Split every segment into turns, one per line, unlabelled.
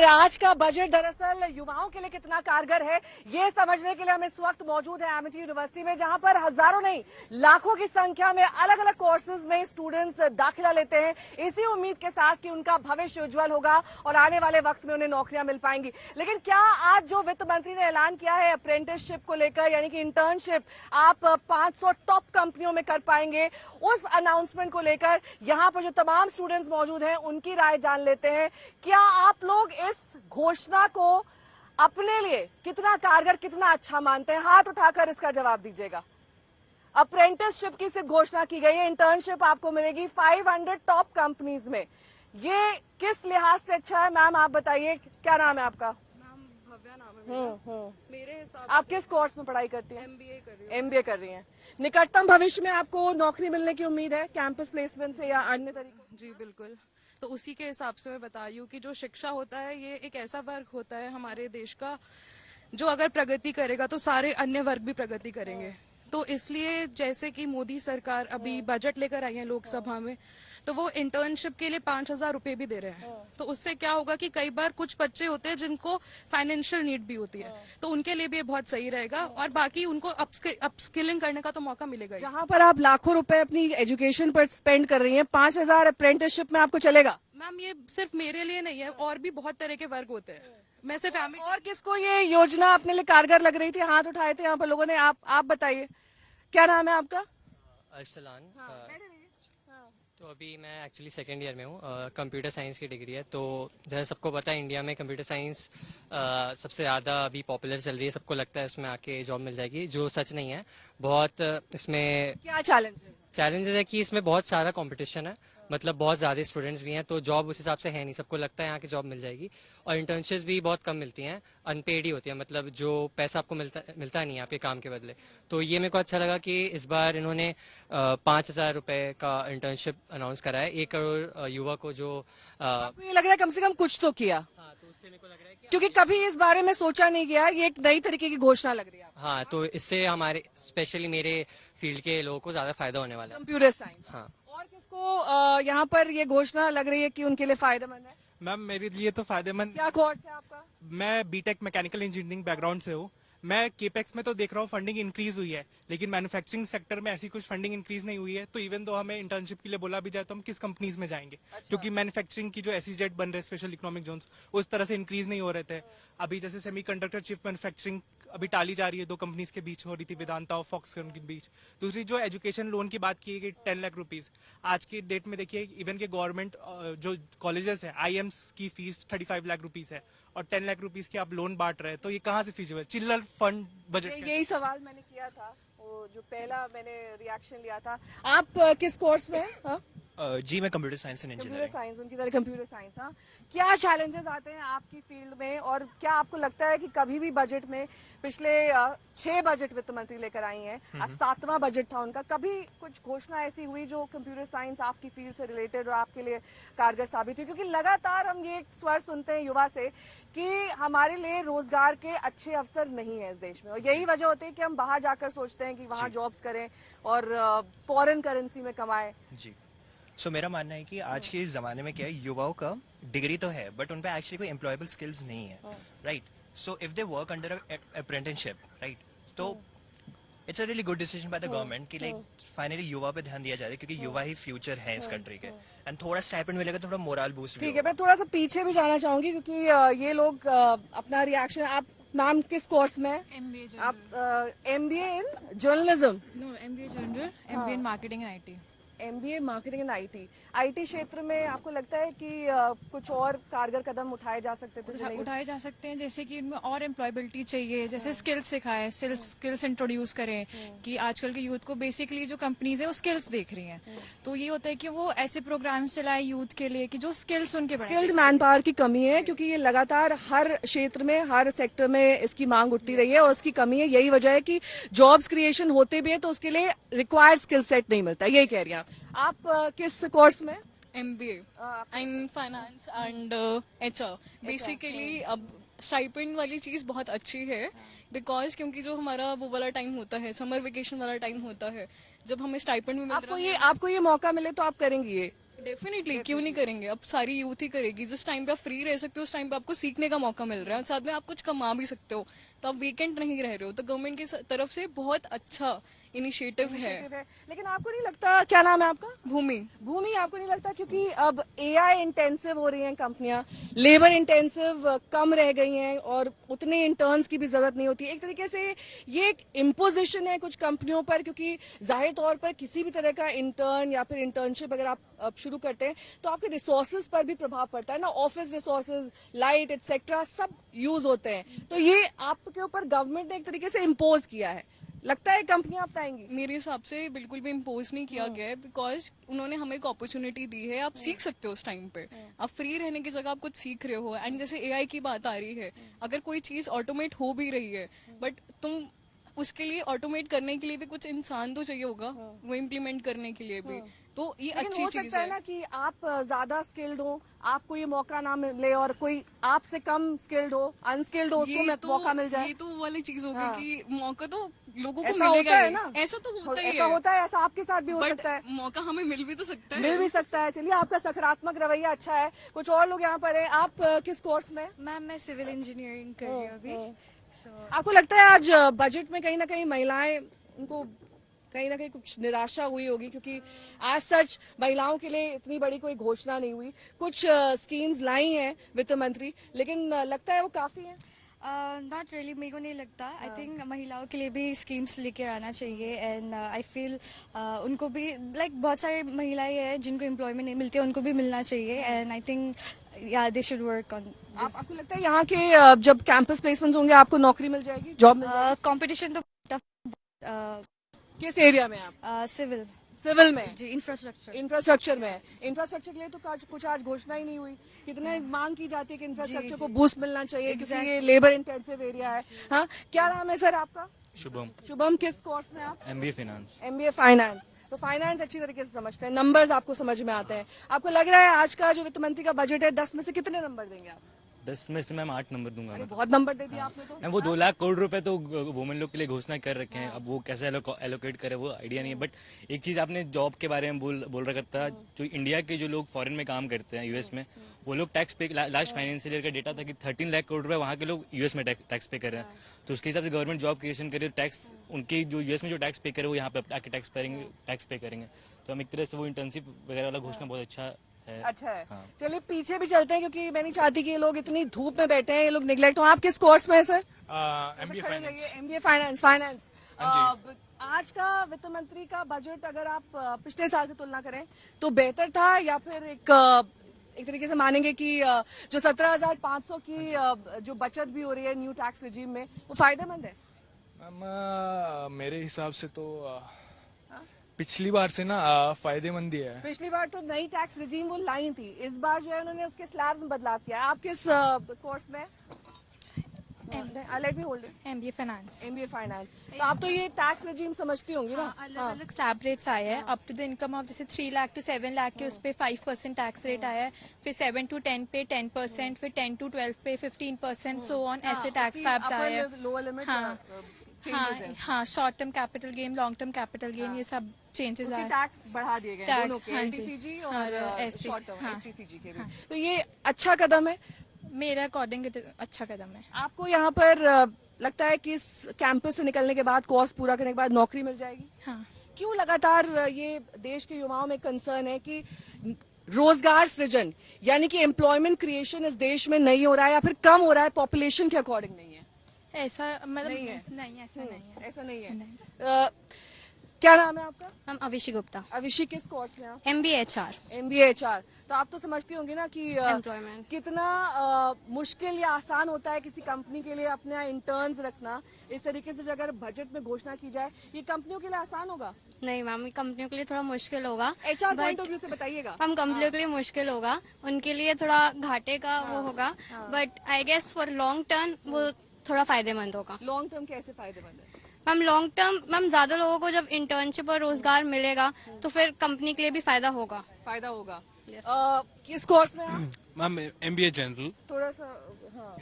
आज का बजट दरअसल युवाओं के लिए कितना कारगर है, ये समझने के लिए हम इस वक्त मौजूद है एमिटी यूनिवर्सिटी में, जहां पर हजारों नहीं लाखों की संख्या में अलग अलग कोर्सेज में स्टूडेंट्स दाखिला लेते हैं, इसी उम्मीद के साथ कि उनका भविष्य उज्जवल होगा और आने वाले वक्त में उन्हें नौकरियां मिल पाएंगी। लेकिन क्या आज जो वित्त मंत्री ने ऐलान किया है अप्रेंटिसशिप को लेकर, यानी कि इंटर्नशिप आप 500 टॉप कंपनियों में कर पाएंगे, उस अनाउंसमेंट को लेकर यहां पर जो तमाम स्टूडेंट्स मौजूद हैं उनकी राय जान लेते हैं। क्या आप लोग इस घोषणा को अपने लिए कितना कारगर, कितना अच्छा मानते हैं? हाथ उठाकर इसका जवाब दीजिएगा। अप्रेंटिसशिप की सिर्फ घोषणा की गई है, इंटर्नशिप आपको मिलेगी 500 टॉप कंपनीज में। ये किस लिहाज से अच्छा है? मैम आप बताइए, क्या नाम है आपका?
भव्या नाम है मेरा। मेरे हिसाब
आप किस कोर्स में पढ़ाई करती हैं?
एमबीए कर रही हूँ।
एमबीए कर रही हैं। निकटतम भविष्य में आपको नौकरी मिलने की उम्मीद है कैंपस प्लेसमेंट से या अन्य तरीकों?
जी बिल्कुल। तो उसी के हिसाब से मैं बता रही हूँ कि जो शिक्षा होता है ये एक ऐसा वर्ग होता है हमारे देश का जो अगर प्रगति करेगा तो सारे अन्य वर्ग भी प्रगति करेंगे। तो इसलिए जैसे कि मोदी सरकार अभी बजट लेकर आई है लोकसभा में, तो वो इंटर्नशिप के लिए 5,000 रुपए भी दे रहे हैं। तो उससे क्या होगा कि कई बार कुछ बच्चे होते हैं जिनको फाइनेंशियल नीड भी होती है, तो उनके लिए भी ये बहुत सही रहेगा और बाकी उनको अपस्किलिंग करने का तो मौका मिलेगा ही।
जहां पर आप लाखों रुपए अपनी एजुकेशन पर स्पेंड कर रही हैं, 5,000 अप्रेंटिसशिप में आपको चलेगा?
मैम ये सिर्फ मेरे लिए नहीं है, और भी बहुत तरह के वर्ग होते हैं। मैं सिर्फ
और किसको ये योजना अपने लिए कारगर लग रही थी? हाथ उठाए थे यहाँ पर लोगों ने। आप बताइए, क्या नाम है आपका?
अरसलान। तो अभी मैं एक्चुअली सेकेंड ईयर में हूँ। कंप्यूटर साइंस की डिग्री है। तो जैसे सबको पता है इंडिया में कंप्यूटर साइंस सबसे ज़्यादा अभी पॉपुलर चल रही है। सबको लगता है इसमें आके जॉब मिल जाएगी, जो सच नहीं है। बहुत इसमें
क्या
चैलेंजेस है कि इसमें बहुत सारा कंपटीशन है, मतलब बहुत ज़्यादा स्टूडेंट्स भी हैं, तो जॉब उस हिसाब से है नहीं। सबको लगता है यहाँ की जॉब मिल जाएगी और इंटर्नशिप्स भी बहुत कम मिलती हैं, अनपेड ही होती है, मतलब जो पैसा आपको मिलता नहीं है आपके काम के बदले। तो ये मेरे को अच्छा लगा कि इस बार इन्होंने 5,000 रुपये का इंटर्नशिप अनाउंस करा है 1 करोड़ युवा को, जो
आपको ये लग रहा है कम से कम कुछ तो किया?
हाँ, तो उससे मेरे को लग रहा है कि
क्योंकि कभी इस बारे में सोचा नहीं गया, ये एक नई तरीके की घोषणा लग रही है।
हाँ, तो इससे हमारे स्पेशली मेरे फील्ड के लोगों को ज़्यादा फायदा होने वाला है।
Computer science.
हाँ।
और किसको यहाँ पर ये घोषणा लग रही है कि उनके लिए फायदेमंद है?
मैम मेरे लिए तो फायदेमंद।
क्या कोर्स है आपका?
मैं बीटेक मैकेनिकल इंजीनियरिंग बैकग्राउंड से हूँ। मैं केपेक्स में तो देख रहा हूँ फंडिंग इंक्रीज हुई है, लेकिन मैन्युफैक्चरिंग सेक्टर में ऐसी कुछ फंडिंग इंक्रीज नहीं हुई है। तो इवन दो हमें इंटर्नशिप के लिए बोला भी जाए तो हम किस कंपनीज में जाएंगे? क्योंकि मैन्युफैक्चरिंग की जो एसईजेड बन रहे स्पेशल इकोनॉमिक जोन्स उस तरह से इंक्रीज नहीं हो रहे थे। अभी जैसे सेमीकंडक्टर चिप मैन्युफैक्चरिंग अभी टाली जा रही है, 2 कंपनीज के बीच हो रही थी, वेदांता और फॉक्सकॉन के बीच। दूसरी जो एजुकेशन लोन की बात की गई 10 लाख रुपीज, आज की डेट में देखिए इवन के गवर्नमेंट जो कॉलेजेस है आईएम्स की फीस 35 लाख रुपीज है और 10 लाख रुपीज के आप लोन बांट रहे हैं, तो ये कहाँ से फीजिबल? चिल्लर फंड बजट।
यही सवाल मैंने किया था, वो जो पहला मैंने रिएक्शन लिया था। आप किस कोर्स में हैं? हाँ?
जी मैं computer science and
computer
engineering.
Science, उनकी तरह कंप्यूटर साइंस। हाँ, क्या चैलेंजेस आते हैं आपकी फील्ड में और क्या आपको लगता है कि कभी भी बजट में, पिछले 6 बजट वित्त मंत्री लेकर आई हैं, आज 7वां बजट था उनका, कभी कुछ घोषणा ऐसी हुई जो कंप्यूटर साइंस आपकी फील्ड से रिलेटेड और आपके लिए कारगर साबित हुई? क्योंकि लगातार हम ये स्वर सुनते हैं युवा से कि हमारे लिए रोजगार के अच्छे अवसर नहीं है इस देश में, और यही वजह होती है कि हम बाहर जाकर सोचते हैं कि वहां जॉब्स करें और फॉरेन करेंसी में कमाएं।
जी सो मेरा मानना है कि आज के इस जमाने में क्या है, युवाओं का डिग्री तो है बट उन पे एक्चुअली कोई एम्प्लॉयबल स्किल्स नहीं है, right? So if they work under apprenticeship, right, तो it's a really good decision by the government कि लाइक फाइनली युवा पे ध्यान दिया जा रहा है, क्योंकि युवा ही फ्यूचर है इस कंट्री के। एंड थोड़ा स्टाइपेंड मिलेगा तो थोड़ा मोरल बूस्ट भी
ठीक है,
होगा।
मैं थोड़ा सा पीछे भी जाना चाहूंगी क्योंकि ये लोग अपना रिएक्शन। आप मैम किस कोर्स में?
MBA
आप MBA in journalism?
No, MBA General, MBA in Marketing and IT.
MBA marketing and IT क्षेत्र में आपको लगता है कि कुछ और कारगर कदम उठाए जा सकते थे?
उठाए जा सकते हैं, जैसे कि इनमें और एम्प्लॉयबिलिटी चाहिए, जैसे स्किल्स सिखाए, स्किल्स इंट्रोड्यूस करें कि आजकल के यूथ को बेसिकली जो कंपनीज है वो स्किल्स देख रही हैं। तो ये होता है कि वो ऐसे प्रोग्राम्स चलाए यूथ के लिए कि जो स्किल्स उनके बढ़े।
स्किल्ड मैन पावर की कमी है, क्योंकि ये लगातार हर क्षेत्र में, हर सेक्टर में इसकी मांग उठती रही है और उसकी कमी है। यही वजह है कि जॉब्स क्रिएशन होते भी है तो उसके लिए रिक्वायर्ड स्किल सेट नहीं मिलता। यही कह रही हैं आप किस कोर्स में?
MBA in finance and HR। Basically अब स्टाइपेंड वाली चीज बहुत अच्छी है बिकॉज क्योंकि जो हमारा वो वाला टाइम होता है, समर वेकेशन वाला टाइम होता है, जब हमें स्टाइपेंड भी मिल रहा है।
आपको ये मौका मिले तो आप करेंगी ये
डेफिनेटली, क्यों नहीं करेंगे? अब सारी यूथ ही करेगी। जिस टाइम पे आप फ्री रह सकते हो उस टाइम पे आपको सीखने का मौका मिल रहा है, साथ में आप कुछ कमा भी सकते हो, तो आप वीकेंड नहीं रह रहे हो। तो गवर्नमेंट की तरफ से बहुत अच्छा इनिशिएटिव है।
लेकिन आपको नहीं लगता, क्या नाम है आपका?
भूमि,
भूमि, आपको नहीं लगता क्योंकि अब एआई इंटेंसिव हो रही हैं कंपनियां, लेबर इंटेंसिव कम रह गई हैं और उतने इंटर्न्स की भी जरूरत नहीं होती? एक तरीके से ये एक इम्पोजिशन है कुछ कंपनियों पर, क्योंकि जाहिर तौर पर किसी भी तरह का इंटर्न या फिर इंटर्नशिप अगर आप शुरू करते हैं तो आपके रिसोर्सेज पर भी प्रभाव पड़ता है ना, ऑफिस रिसोर्सेज, लाइट एक्सेट्रा सब यूज होते हैं। तो ये आपके ऊपर गवर्नमेंट ने एक तरीके से इम्पोज किया है, लगता है कंपनियां अपनाएंगी?
मेरे हिसाब से बिल्कुल भी इम्पोज नहीं किया गया है, बिकॉज उन्होंने हमें एक अपॉर्चुनिटी दी है। आप सीख सकते हो उस टाइम पे, आप फ्री रहने की जगह आप कुछ सीख रहे हो। एंड जैसे एआई की बात आ रही है, अगर कोई चीज ऑटोमेट हो भी रही है, बट तुम उसके लिए ऑटोमेट करने के लिए भी कुछ इंसान तो चाहिए होगा, वो इम्प्लीमेंट करने के लिए भी। तो ये
लेकिन
अच्छी
हो
चीज
सकता है
है
ना कि आप ज्यादा स्किल्ड हो, आपको ये मौका ना मिले, और कोई आपसे कम स्किल्ड हो, अनस्किल्ड हो, उसको मौका मिल जाए।
ये तो वो वाली चीज होगी
हाँ।
कि मौका तो लोगों को
ऐसा होता
मिलेगा
है
ही।
ना?
ऐसा तो होता ही
ऐसा
है,
होता है, ऐसा आपके साथ भी हो
बट
सकता है,
मौका हमें मिल भी तो सकता है।
मिल भी सकता है। चलिए, आपका सकारात्मक रवैया अच्छा है। कुछ और लोग यहाँ पर है। आप किस कोर्स में?
मैम मैं सिविल इंजीनियरिंग कर रही हूँ अभी। So,
आपको लगता है आज बजट में कहीं ना कहीं महिलाएं, उनको कहीं ना कहीं कुछ निराशा हुई होगी, क्योंकि आज सच महिलाओं के लिए इतनी बड़ी कोई घोषणा नहीं हुई। कुछ स्कीम्स लाई हैं वित्त मंत्री, लेकिन लगता है वो काफी है?
नॉट रियली, मेरे को नहीं लगता। आई थिंक महिलाओं के लिए भी स्कीम्स लेकर आना चाहिए। एंड आई फील उनको भी लाइक बहुत सारी महिलाएं हैं जिनको एम्प्लॉयमेंट नहीं मिलती है, उनको भी मिलना चाहिए। एंड आई थिंक या दे शुड वर्क ऑन।
आपको लगता है यहाँ के जब कैंपस प्लेसमेंट्स होंगे आपको नौकरी मिल जाएगी, जॉब मिल जाएगी?
कंपटीशन तो टफ।
किस एरिया में आप?
सिविल
सिविल में?
जी,
इंफ्रास्ट्रक्चर में। इंफ्रास्ट्रक्चर के लिए तो कुछ आज घोषणा ही नहीं हुई। कितने मांग की जाती है कि इंफ्रास्ट्रक्चर को बूस्ट मिलना चाहिए, क्योंकि ये लेबर इंटेंसिव एरिया है। हाँ, क्या नाम है सर आपका?
शुभम,
शुभम, किस कोर्स में आप?
MBA finance.
MBA finance. तो फाइनेंस अच्छी तरीके से समझते हैं, नंबर्स आपको समझ में आते हैं। आपको लग रहा है आज का जो वित्त मंत्री का बजट है, 10 में से कितने नंबर देंगे आप?
10 में से मैम 8 नंबर दूंगा
अरे
मैं।
बहुत नंबर दे दिया आपने तो।
मैम वो 2 लाख करोड़ रुपए तो वुमेन लोग के लिए घोषणा कर रखे हैं। अब वो कैसे एलोकेट करे वो आइडिया नहीं है। बट एक चीज आपने जॉब के बारे में बोल रखा था, जो इंडिया के जो लोग फॉरेन में काम करते हैं यूएस में, वो लोग टैक्स पे, लास्ट फाइनेंशियल ईयर का डेटा था कि 13 लाख करोड़ रुपए वहाँ के लोग यूएस में टैक्स पे कर रहे हैं। तो उसके हिसाब से गवर्नमेंट जॉब क्रिएशन करे, टैक्स उनके जो यूएस में जो टैक्स पे करे वो यहाँ पे आके टैक्स पे करेंगे। तो हम एक तरह से वो इंटर्नशिप वगैरह वाला घोषणा बहुत अच्छा है।
अच्छा है।
हाँ।
चलिए पीछे भी चलते हैं, क्योंकि मैं नहीं चाहती कि ये लोग इतनी धूप में बैठे हैं, ये लोग निगलेक्ट हो। आप किस कोर्स में है sir?
MBA finance.
MBA finance. आज का वित्त मंत्री का बजट अगर आप पिछले साल से तुलना करें तो बेहतर था, या फिर एक तरीके से मानेंगे कि जो 17,500 की जो बचत भी हो रही है न्यू टैक्स रिजीम में, वो फायदेमंद है?
मैम मेरे हिसाब से तो पिछली बार से ना फायदेमंद ही है।
पिछली बार तो नई टैक्स रिजीम वो लाई थी, इस बार जो है उन्होंने उसके स्लैब्स में बदलाव किया। आप किस कोर्स में? Let me hold it.
MBA finance.
MBA finance. तो आप तो ये टैक्स रिजीम समझती होंगी ना?
अलग अलग स्लैब रेट्स आए हैं। Up to the income of जैसे 3 लाख टू 7 लाख के उस पे 5% टैक्स रेट आया है। फिर 7 टू 10 पे 10%, फिर 10 टू 12 पे 15%, सो ऑन ऐसे टैक्स स्लैब्स आए हैं।
Lower limit.
हाँ, short term capital gain, long term capital gain, ये सब चेंजेस आए।
टैक्स बढ़ा दिए गए दोनों के, एलटीसीजी और शॉर्ट टर्म एसटीसीजी के भी। तो ये अच्छा कदम है
मेरे अकॉर्डिंग, अच्छा कदम है।
आपको यहाँ पर लगता है कि इस कैंपस से निकलने के बाद, कोर्स पूरा करने के बाद नौकरी मिल जाएगी?
हाँ।
क्यों लगातार ये देश के युवाओं में कंसर्न है कि रोजगार सृजन यानी कि एम्प्लॉयमेंट क्रिएशन इस देश में नहीं हो रहा है, या फिर कम हो रहा है, पॉपुलेशन के अकॉर्डिंग नहीं है?
ऐसा मतलब
नहीं है।
नहीं, ऐसा नहीं है।
ऐसा नहीं है। क्या नाम है आपका?
हम अविशी गुप्ता।
अविशी, किस कोर्स में आप?
MBA HR.
MBA HR. तो आप तो समझती होंगी ना कि
एम्प्लॉयमेंट
कितना मुश्किल या आसान होता है किसी कंपनी के लिए अपने इंटर्न्स रखना। इस तरीके से अगर बजट में घोषणा की जाए, ये कंपनियों के लिए आसान होगा?
नहीं मैम, कंपनियों के लिए थोड़ा मुश्किल होगा।
एचआर पॉइंट ऑफ व्यू से बताइएगा।
हम कंपनियों के लिए मुश्किल होगा, उनके लिए थोड़ा घाटे का वो होगा, but I guess for long term वो थोड़ा फायदेमंद होगा।
लॉन्ग टर्म कैसे फायदेमंद है?
मैम लॉन्ग टर्म, मैम ज्यादा लोगों को जब इंटर्नशिप और रोजगार मिलेगा तो फिर कंपनी के लिए भी फायदा होगा।
फायदा होगा। किस कोर्स में आप?
Ma'am MBA general.
थोड़ा सा।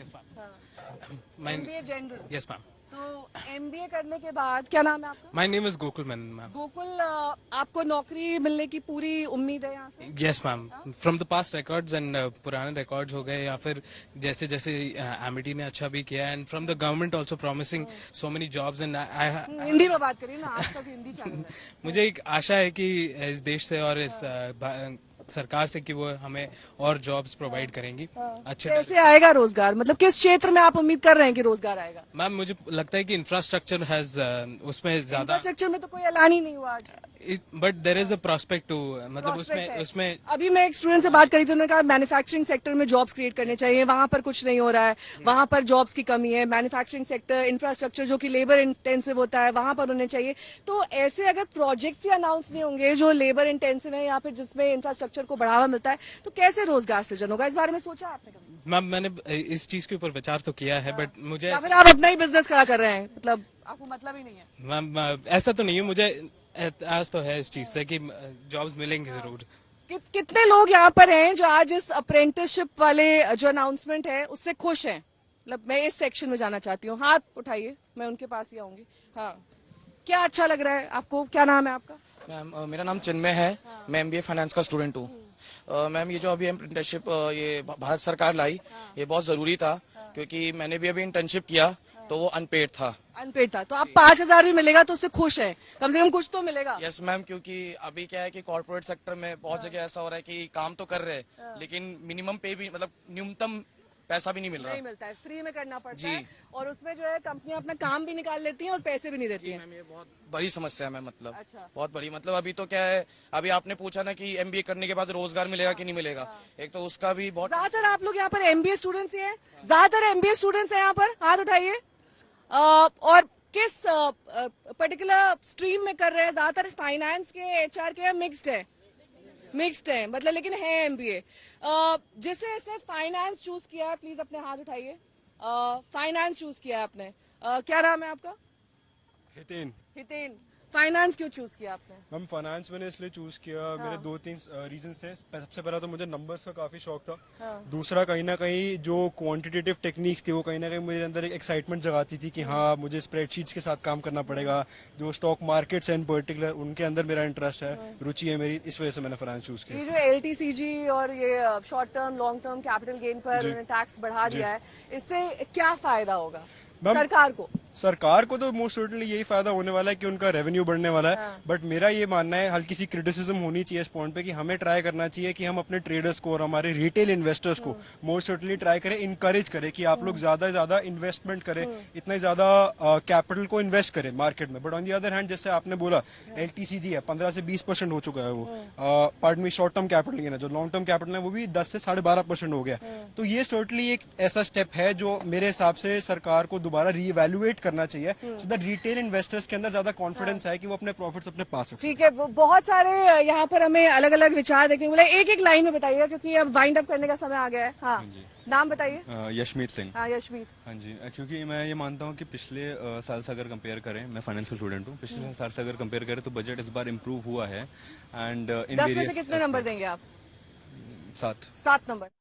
Yes ma'am.
MBA general.
Yes ma'am.
तो एमबीए करने के बाद, क्या नाम है आपका?
My name is Gokul ma'am.
Gokul, आपको नौकरी मिलने की पूरी उम्मीद है यहाँ से?
Yes ma'am, from the past records and पुराने रिकॉर्ड्स हो गए, या फिर जैसे जैसे एमिटी ने अच्छा भी किया, and from the government also promising so many jobs, and
Hindi में बात करिए ना, आज तक हिंदी चैनल है।
मुझे एक आशा है कि इस देश से और इस सरकार से कि वो हमें और जॉब्स प्रोवाइड करेंगी अच्छे।
कैसे आएगा रोजगार, मतलब किस क्षेत्र में आप उम्मीद कर रहे हैं कि रोजगार आएगा?
मैम मुझे लगता है कि इंफ्रास्ट्रक्चर हैज उसमें ज्यादा,
इंफ्रास्ट्रक्चर में तो कोई ऐलान ही नहीं हुआ आज।
But there is a prospect to, मतलब उसमें
अभी मैं एक स्टूडेंट से बात करी थी, उन्होंने कहा मैन्युफैक्चरिंग सेक्टर में जॉब्स क्रिएट करने चाहिए, वहां पर कुछ नहीं हो रहा है, वहां पर जॉब्स की कमी है। मैन्युफैक्चरिंग सेक्टर, इंफ्रास्ट्रक्चर जो कि लेबर इंटेंसिव होता है, वहां पर होने चाहिए। तो ऐसे अगर प्रोजेक्ट्स ही अनाउंस नहीं होंगे जो लेबर इंटेंसिव है या फिर जिसमें इंफ्रास्ट्रक्चर को बढ़ावा मिलता है, तो कैसे रोजगार सृजन होगा? इस बारे में सोचा आपने कभी?
मैम मैंने इस चीज के ऊपर विचार तो किया है, बट मुझे
या फिर आप अपना ही बिजनेस खड़ा कर रहे हैं, मतलब आपको मतलब ही नहीं है?
मैम ऐसा तो नहीं है, मुझे एहसास तो है इस चीज से कि जॉब्स मिलेंगी जरूर।
कितने लोग यहाँ पर हैं जो आज इस अप्रेंटिसशिप वाले जो अनाउंसमेंट है उससे खुश हैं? मतलब मैं इस सेक्शन में जाना चाहती हूँ, हाथ उठाइए, मैं उनके पास ही आऊंगी। हाँ, क्या अच्छा लग रहा है आपको? क्या नाम है आपका?
मैम मेरा नाम चिन्मय है, मैं एमबीए फाइनेंस का स्टूडेंट हूँ। मैम ये जो अभी अप्रेंटिसशिप ये भारत सरकार लाई, ये बहुत जरूरी था, क्योंकि मैंने भी अभी इंटर्नशिप किया तो वो अनपेड था।
अनपेड था, तो आप 5,000 भी मिलेगा तो उससे खुश है? कम से कम कुछ तो मिलेगा।
यस मैम, क्योंकि अभी क्या है कि कॉर्पोरेट सेक्टर में बहुत जगह ऐसा हो रहा है कि काम तो कर रहे हैं, लेकिन मिनिमम पे भी, मतलब न्यूनतम पैसा भी नहीं मिल रहा।
नहीं मिलता है, फ्री में करना पड़ता है, और उसमें जो है कंपनियां अपना काम भी निकाल लेती हैं और पैसे भी नहीं देती हैं।
मैम ये बहुत बड़ी समस्या है मैम, मतलब
अच्छा।
बहुत बड़ी, मतलब अभी तो क्या है, अभी आपने पूछा ना कि एमबीए करने के बाद रोजगार मिलेगा कि नहीं मिलेगा, एक तो उसका भी बहुत।
ज्यादातर आप लोग यहाँ पर एमबीए स्टूडेंट्स ही हैं? ज्यादातर एमबीए स्टूडेंट्स हैं यहाँ पर? हाथ उठाइए। और किस पर्टिकुलर स्ट्रीम में कर रहे हैं? ज्यादातर फाइनेंस के, एचआर के, या मिक्स्ड है? मिक्स्ड है, मतलब लेकिन है एमबीए। जिसे इसने फाइनेंस चूज किया है, प्लीज अपने हाथ उठाइए। फाइनेंस चूज किया है आपने, क्या नाम है आपका?
हितेन।
हितेन, फाइनेंस क्यों चूज किया आपने?
मैम फाइनेंस मैंने इसलिए चूज किया, मेरे 2-3 रीजंस थे। सबसे पहला तो मुझे नंबर्स का काफी शौक था। दूसरा, कहीं ना कहीं जो क्वांटिटेटिव टेक्निक्स थी वो कहीं ना कहीं मेरे अंदर एक एक्साइटमेंट जगाती थी कि हाँ मुझे स्प्रेडशीट्स के साथ काम करना पड़ेगा। जो स्टॉक मार्केट्स इन पर्टिकुलर, उनके अंदर मेरा इंटरेस्ट है, रुचि है मेरी, इस वजह से मैंने फाइनेंस चूज किया।
ये जो एलटीसीजी और ये short term long term capital gain पर उन्होंने टैक्स बढ़ा दिया है, इससे क्या फायदा होगा सरकार को?
सरकार को तो मोस्ट सर्टनली यही फायदा होने वाला है कि उनका रेवेन्यू बढ़ने वाला है। बट मेरा ये मानना है, हल्की सी क्रिटिसिज्म होनी चाहिए इस पॉइंट पे, कि हमें ट्राई करना चाहिए कि हम अपने ट्रेडर्स को और हमारे रिटेल इन्वेस्टर्स को मोस्ट सर्टनली ट्राई करें, इनकरेज करें कि आप लोग ज्यादा से ज्यादा इन्वेस्टमेंट करें, इतना ज्यादा कैपिटल को इन्वेस्ट करें मार्केट में। But on the other hand, जैसे आपने बोला एलटीसीजी है 15 से 20% हो चुका है वो, पार्ट में शॉर्ट टर्म कैपिटल गेन है, जो लॉन्ग टर्म कैपिटल है वो भी 10 से 12.5% हो गया। तो ये सर्टनली एक ऐसा स्टेप है जो मेरे हिसाब से सरकार को दोबारा रीवैल्यूएट करना चाहिए, रिटेल इन्वेस्टर्स के अंदर ज्यादा कॉन्फिडेंस है कि वो अपने प्रॉफिट्स अपने पा सकते हैं।
ठीक है, बहुत सारे यहाँ पर हमें अलग अलग विचार देखने को मिले। एक एक लाइन में बताइए, क्योंकि अब वाइंड अप करने का समय आ गया है। हाँ, नाम बताइए।
यशमीत सिंह।
हाँ, यशमीत।
हाँ जी, क्योंकि मैं ये मानता हूँ कि पिछले साल से अगर कंपेयर करें, मैं फाइनेंस का स्टूडेंट हूँ, पिछले साल से अगर कंपेयर करें तो बजट इस बार इम्प्रूव हुआ है। एंड इन
10 में से कितने नंबर देंगे आप?
7
7 नंबर।